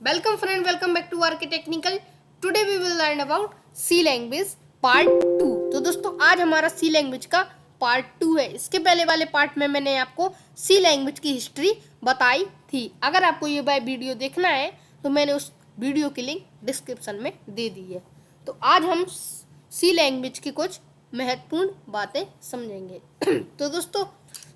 Welcome friend, welcome back to RK Technical. Today we will learn about C language part 2. तो दोस्तों आज हमारा C language का part 2 है। इसके पहले वाले पार्ट में मैंने आपको C language की हिस्ट्री बताई थी। अगर आपको ये वीडियो देखना है तो मैंने उस वीडियो की लिंक डिस्क्रिप्शन में दे दी है। तो आज हम C language की कुछ महत्वपूर्ण बातें समझेंगे। तो दोस्तों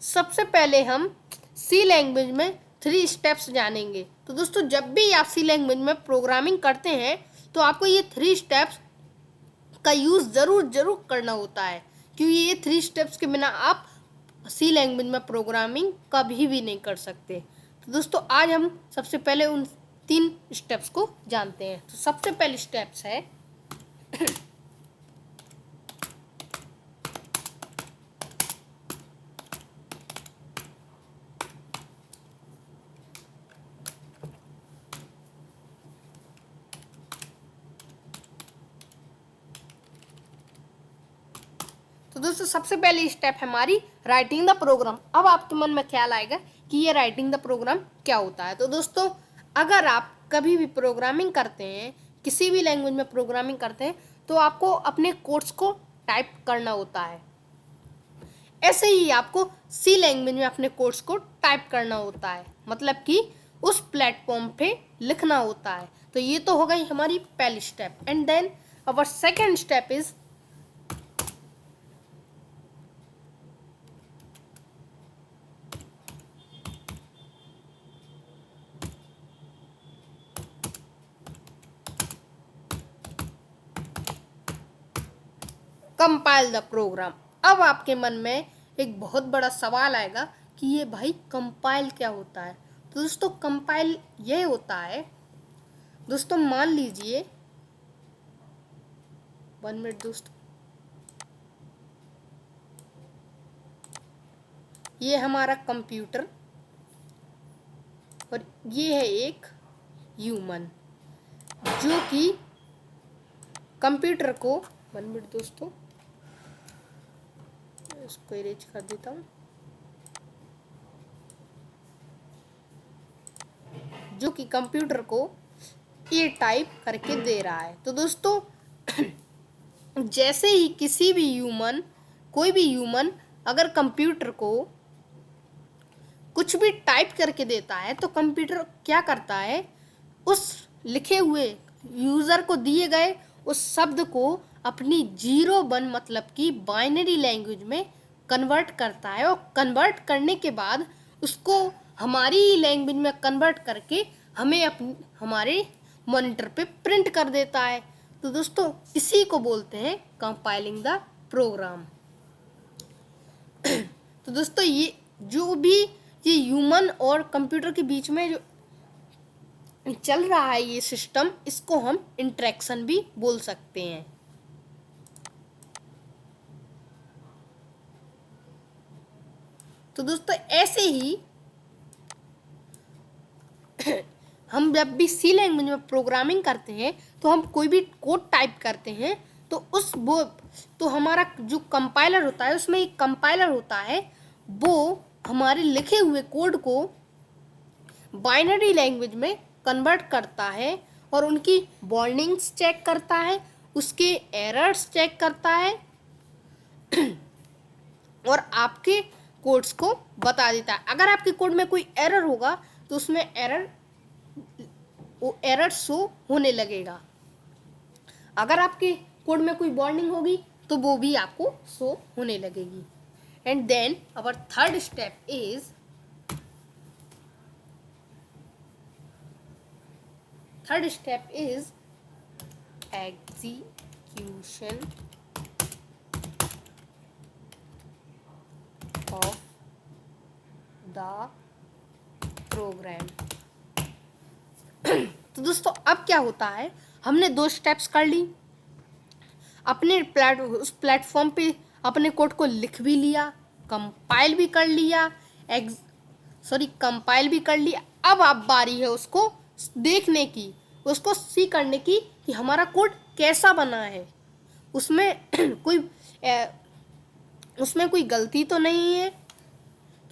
सबसे पहले हम C language में 3 स्टेप्स जानेंगे। तो दोस्तों जब भी आप सी लैंग्वेज में प्रोग्रामिंग करते हैं तो आपको ये 3 स्टेप्स का यूज़ ज़रूर करना होता है, क्योंकि ये 3 स्टेप्स के बिना आप सी लैंग्वेज में प्रोग्रामिंग कभी भी नहीं कर सकते। तो दोस्तों आज हम सबसे पहले उन 3 स्टेप्स को जानते हैं। तो सबसे पहले स्टेप्स है तो दोस्तों सबसे पहली स्टेप है हमारी राइटिंग द प्रोग्राम। अब आपके मन में ख्याल आएगा कि ये राइटिंग द प्रोग्राम क्या होता है। तो दोस्तों अगर आप कभी भी प्रोग्रामिंग करते हैं, किसी भी लैंग्वेज में प्रोग्रामिंग करते हैं, तो आपको अपने कोड्स को टाइप करना होता है। ऐसे ही आपको सी लैंग्वेज में अपने कोड्स को टाइप करना होता है, मतलब कि उस प्लेटफॉर्म पे लिखना होता है। तो ये तो हो गई हमारी पहली step. And then our second step is compile the program. अब आपके मन में एक बहुत बड़ा सवाल आएगा कि ये भाई कंपाइल क्या होता है। तो दोस्तों कंपाइल ये होता है, दोस्तों मान लीजिए 1 मिनट दोस्तों, ये हमारा कंप्यूटर और ये है एक ह्यूमन जो कि कंप्यूटर को 1 मिनट दोस्तों, इसको इरेज कर देता हूँ, जो कि कंप्यूटर को ये टाइप करके दे रहा है। तो दोस्तों जैसे ही किसी भी ह्यूमन, कोई भी ह्यूमन अगर कंप्यूटर को कुछ भी टाइप करके देता है तो कंप्यूटर क्या करता है, उस लिखे हुए यूज़र को दिए गए उस शब्द को अपनी 0-1 मतलब कि बाइनरी लैंग्वेज में कन्वर्ट करता है, और कन्वर्ट करने के बाद उसको हमारी लैंग्वेज में कन्वर्ट करके हमें हमारे मॉनिटर पे प्रिंट कर देता है। तो दोस्तों इसी को बोलते हैं कंपाइलिंग द प्रोग्राम। तो दोस्तों ये जो भी ये ह्यूमन और कंप्यूटर के बीच में जो चल रहा है ये सिस्टम, इसको हम इंटरेक्शन भी बोल सकते हैं। तो दोस्तों ऐसे ही हम जब भी सी लैंग्वेज में प्रोग्रामिंग करते हैं तो हम कोई भी कोड टाइप करते हैं तो हमारा जो कंपाइलर होता है, उसमें एक कंपाइलर होता है, वो हमारे लिखे हुए कोड को बाइनरी लैंग्वेज में कन्वर्ट करता है और उनकी वार्निंग्स चेक करता है, उसके एरर्स चेक करता है और आपके कोड्स को बता देता है। अगर आपके कोड में कोई एरर होगा तो उसमें एरर शो होने लगेगा। अगर आपके कोड में कोई वार्निंग होगी तो वो भी आपको शो होने लगेगी। And then our third step is execution of the program. तो दोस्तों अब क्या होता है, हमने 2 स्टेप्स कर ली, अपने उस प्लेटफॉर्म पे अपने कोड को लिख भी लिया, कंपाइल भी कर लिया, अब आप बारी है उसको देखने की, उसको सी करने की कि हमारा कोड कैसा बना है, उसमें कोई गलती तो नहीं है।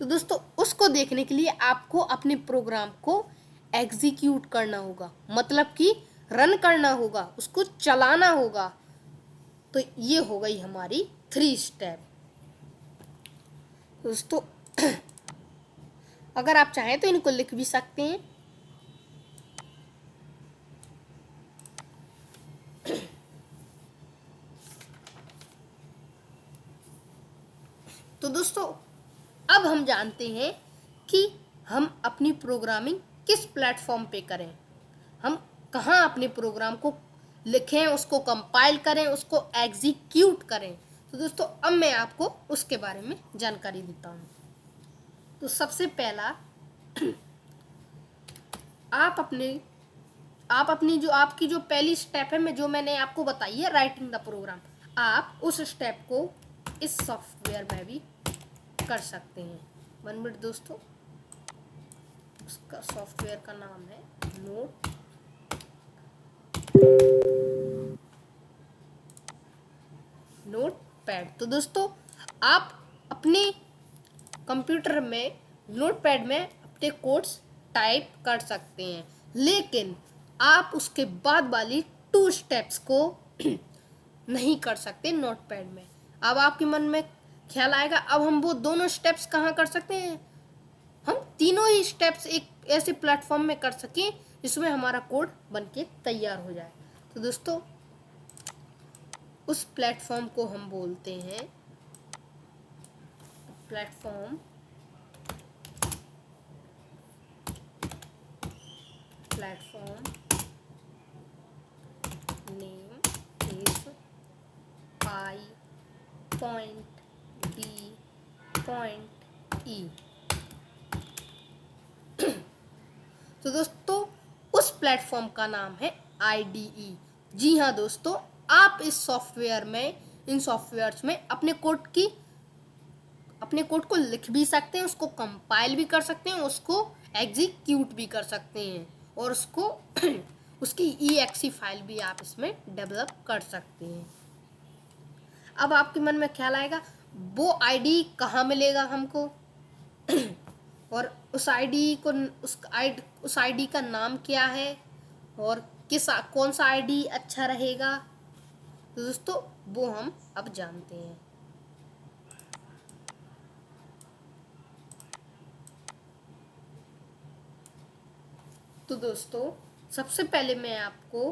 तो दोस्तों उसको देखने के लिए आपको अपने प्रोग्राम को एग्जीक्यूट करना होगा, मतलब कि रन करना होगा, उसको चलाना होगा। तो ये हो गई हमारी 3 स्टेप। दोस्तों अगर आप चाहें तो इनको लिख भी सकते हैं। तो दोस्तों अब हम जानते हैं कि हम अपनी प्रोग्रामिंग किस प्लेटफॉर्म पे करें, हम कहाँ अपने प्रोग्राम को लिखें, उसको कंपाइल करें, उसको एग्जीक्यूट करें। तो दोस्तों अब मैं आपको उसके बारे में जानकारी देता हूँ। तो सबसे पहला आप अपनी जो आपकी जो पहली स्टेप है जो मैंने आपको बताई है, राइटिंग द प्रोग्राम, आप उस स्टेप को इस सॉफ्टवेयर में भी कर सकते हैं। 1 मिनट दोस्तों, उसका सॉफ्टवेयर का नाम है नोटपैड। तो दोस्तों आप अपने कंप्यूटर में नोटपैड में अपने कोड्स टाइप कर सकते हैं, लेकिन आप उसके बाद वाली 2 स्टेप्स को नहीं कर सकते नोटपैड में। अब आपके मन में ख्याल आएगा, अब हम वो दोनों स्टेप्स कहाँ कर सकते हैं? हम तीनों ही स्टेप्स एक ऐसे प्लेटफॉर्म में कर सकें जिसमें हमारा कोड बनके तैयार हो जाए। तो दोस्तों उस प्लेटफॉर्म को हम बोलते हैं प्लेटफॉर्म नेम इज I.D.E। तो दोस्तों उस प्लेटफॉर्म का नाम है IDE। जी हाँ दोस्तों, आप इस सॉफ्टवेयर में, इन सॉफ्टवेयर्स में अपने कोड को लिख भी सकते हैं, उसको कंपाइल भी कर सकते हैं, उसको एग्जीक्यूट भी कर सकते हैं, और उसको उसकी EXE फाइल भी आप इसमें डेवलप कर सकते हैं। अब आपके मन में ख्याल आएगा, वो ID कहाँ मिलेगा हमको और उस ID का नाम क्या है, और कौन सा ID अच्छा रहेगा। तो दोस्तों वो हम अब जानते हैं। तो दोस्तों सबसे पहले मैं आपको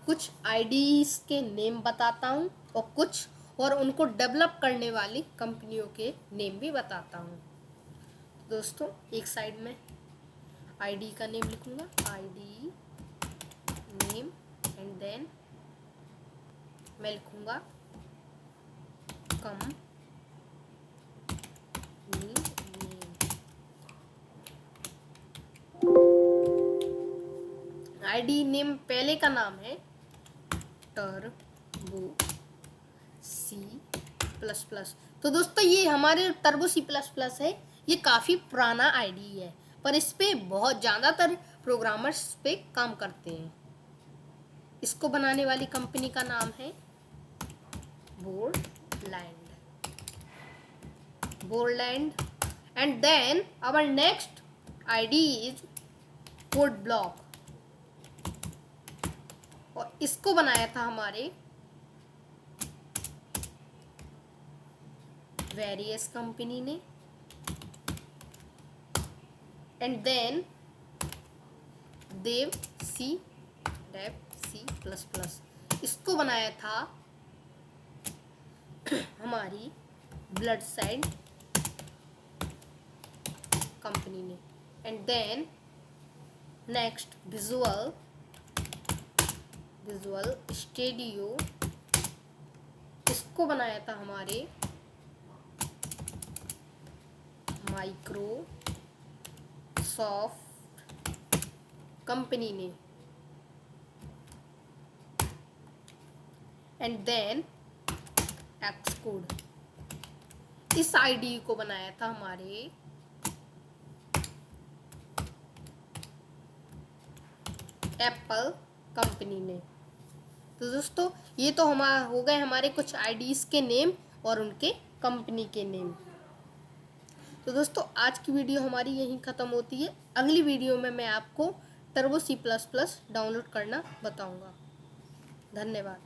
कुछ IDs के नेम बताता हूँ और उनको डेवलप करने वाली कंपनियों के नेम भी बताता हूँ। दोस्तों एक साइड में ID का नेम लिखूंगा, ID नेम, एंड देन मैं लिखूंगा कंपनी नेम। ID नेम पहले का नाम है टर्बो C++। तो दोस्तों ये हमारे टर्बो C++ है, ये काफ़ी पुराना ID है, पर इस पे बहुत ज़्यादातर प्रोग्रामर्स पे काम करते हैं। इसको बनाने वाली कंपनी का नाम है Borland. And then our next ID is Code Blocks, और इसको बनाया था हमारे वेरियस कंपनी ने। एंड देन देव C++, इसको बनाया था हमारी ब्लडसाइड कंपनी ने। And then next Visual Studio, इसको बनाया था हमारे माइक्रोसॉफ्ट कंपनी ने। एंड देन एक्सकोड, इस ID को बनाया था हमारे एप्पल कंपनी ने। तो दोस्तों ये तो हो गए हमारे कुछ IDs के नेम और उनके कंपनी के नेम। तो दोस्तों आज की वीडियो हमारी यहीं ख़त्म होती है। अगली वीडियो में मैं आपको टर्बो C++ डाउनलोड करना बताऊंगा। धन्यवाद।